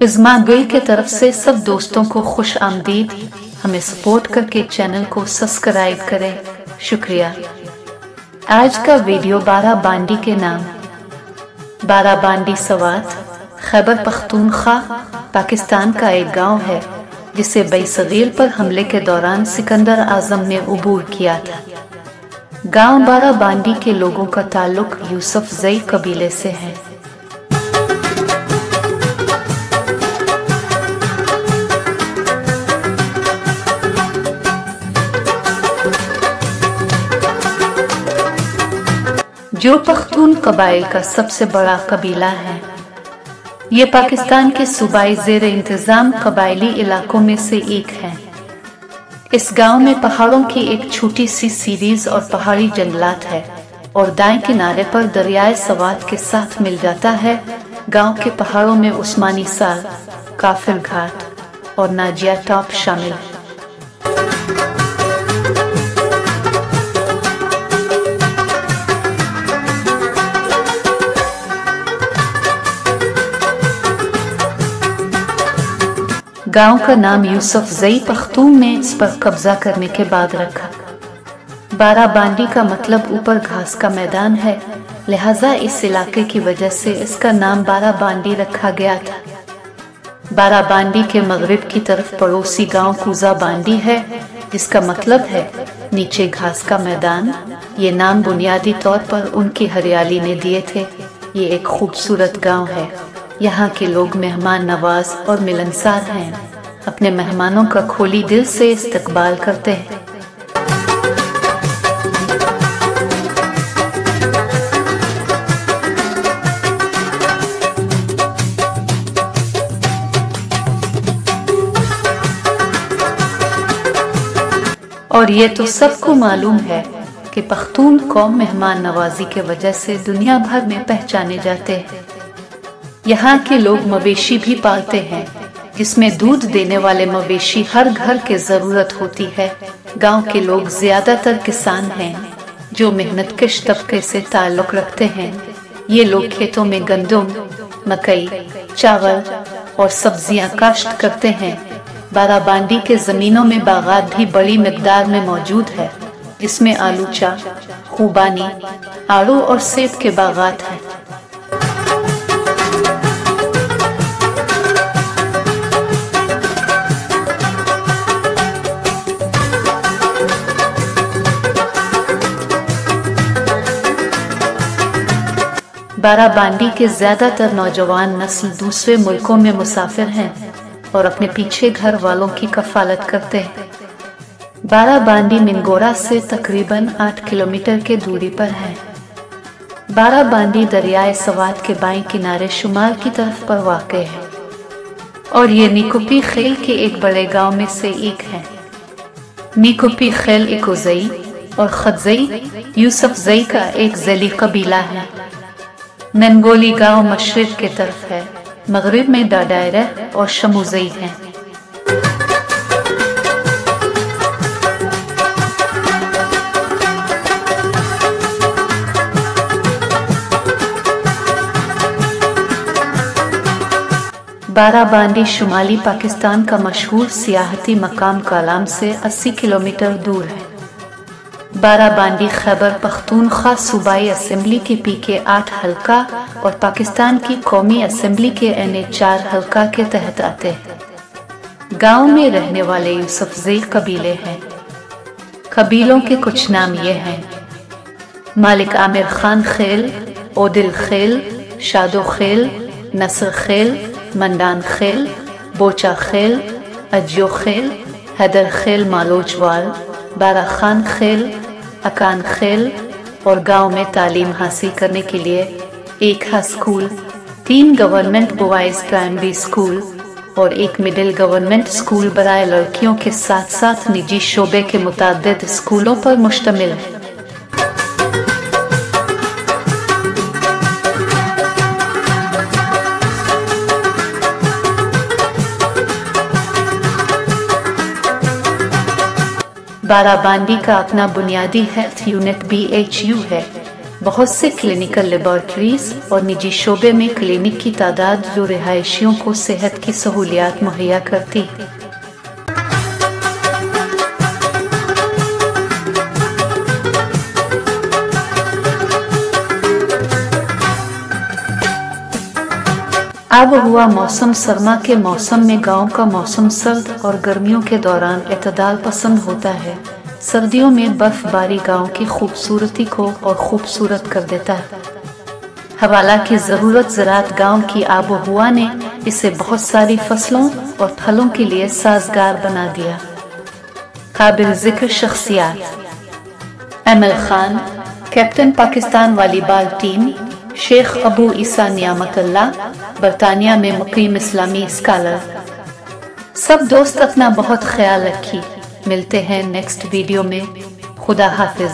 इज़्मा गुल के तरफ से सब दोस्तों को खुश आमदीद। हमें सपोर्ट करके चैनल को सब्सक्राइब करें, शुक्रिया। आज का वीडियो बाराबांडी के नाम। बाराबांडी सवात खैबर पख्तूनख्वा पाकिस्तान का एक गांव है जिसे बईसगीर पर हमले के दौरान सिकंदर आजम ने उबूर किया था। गांव बाराबांडी के लोगों का ताल्लुक यूसुफजई कबीले से है। जो पख्तून कबाइल का सबसे बड़ा कबीला है। ये पाकिस्तान के सूबाई ज़ेर इंतज़ाम कबायली इलाकों में से एक है। इस गांव में पहाड़ों की एक छोटी सी सीरीज और पहाड़ी जंगलात है और दाएं किनारे पर दरियाए सवात के साथ मिल जाता है। गांव के पहाड़ों में उस्मानी साल, काफिर घाट और नाजिया टॉप शामिल है। गांव का नाम यूसुफजई पख्तून ने इस पर कब्जा करने के बाद रखा। बाराबांडी का मतलब ऊपर घास का मैदान है, लिहाजा इस इलाके की वजह से इसका नाम बाराबांडी रखा गया था। बाराबांडी के मगरिब की तरफ पड़ोसी गांव कूजाबांडी है, जिसका मतलब है नीचे घास का मैदान। ये नाम बुनियादी तौर पर उनकी हरियाली ने दिए थे। ये एक खूबसूरत गांव है। यहाँ के लोग मेहमान नवाज और मिलनसार हैं, अपने मेहमानों का खोली दिल से इस्तकबाल करते हैं। और ये तो सबको मालूम है कि पख्तून कौम मेहमान नवाजी के वजह से दुनिया भर में पहचाने जाते हैं। यहाँ के लोग मवेशी भी पालते हैं, जिसमें दूध देने वाले मवेशी हर घर के जरूरत होती है। गांव के लोग ज्यादातर किसान हैं जो मेहनतकश तबके से ताल्लुक रखते हैं। ये लोग खेतों में गंदम, मकई, चावल और सब्जियां काश्त करते हैं। बाराबांडी के जमीनों में बागात भी बड़ी मिकदार में मौजूद है, जिसमें आलूचा, खूबानी, आड़ू और सेब के बागात हैं। बाराबांडी के ज्यादातर नौजवान नस्ल दूसरे मुल्कों में मुसाफिर हैं और अपने पीछे घर वालों की कफालत करते हैं। बाराबांडी मिंगोरा से तकरीबन 8 किलोमीटर की दूरी पर है। बाराबांडी दरियाए सवात के बाएं किनारे शुमाल की तरफ पर वाक़ है और ये निकोपी खेल के एक बड़े गांव में से एक है। निकोपी खेल इकोजई और खदजई यूसुफजई का एक ज़ेली कबीला है। ननगोली गांव मशरिक के तरफ है, मगरिब में डाडायरा और शमूजई हैं। बाराबांडी शुमाली पाकिस्तान का मशहूर सियाहती मकाम कालाम से 80 किलोमीटर दूर है। बाराबांडी खैबर पख्तूनख्वा सूबाई असेंबली के PK 8 हल्का और पाकिस्तान की कौमी असेंबली के NA 4 हल्का के तहत आते हैं। गांव में रहने वाले यूसुफजई कबीले हैं। कबीलों के कुछ नाम ये हैं: मालिक आमिर खान खेल, ओदिल खेल, शादो खेल, नसर खेल, मंडान खेल, बोचा खेल, अज्यो खेल, हैदर खेल मालोचवाल, बारा खान खेल, अकान खेल। और गांव में तालीम हासिल करने के लिए एक high school, 3 government boys primary school और एक मिडिल गवर्नमेंट स्कूल बराए लड़कियों के साथ साथ निजी शोबे के मुताद्दिद स्कूलों पर मुश्तमिल है। बाराबांडी का अपना बुनियादी हेल्थ यूनिट BHU है, बहुत से क्लिनिकल लेबॉर्ट्रीज और निजी शोबे में क्लिनिक की तादाद जो रिहायशियों को सेहत की सहूलियात मुहैया करती है। अब हुआ मौसम सरमा के मौसम में गांव का मौसम सर्द और गर्मियों के दौरान एतदाल पसंद होता है। सर्दियों में बर्फबारी गांव की खूबसूरती को और खूबसूरत कर देता है। हवाला की ज़रूरत ज़राअत गांव की आबो हवा ने इसे बहुत सारी फसलों और फलों के लिए साजगार बना दिया। काबिल जिक्र शख्सियात: Aimal Khan, captain Pakistan volleyball team. Sheikh Abu Isa Niamatullah, बरतानिया में मुकीम इस्लामी स्कॉलर। सब दोस्त अपना बहुत ख्याल रखिए। मिलते हैं नेक्स्ट वीडियो में। खुदा हाफिज।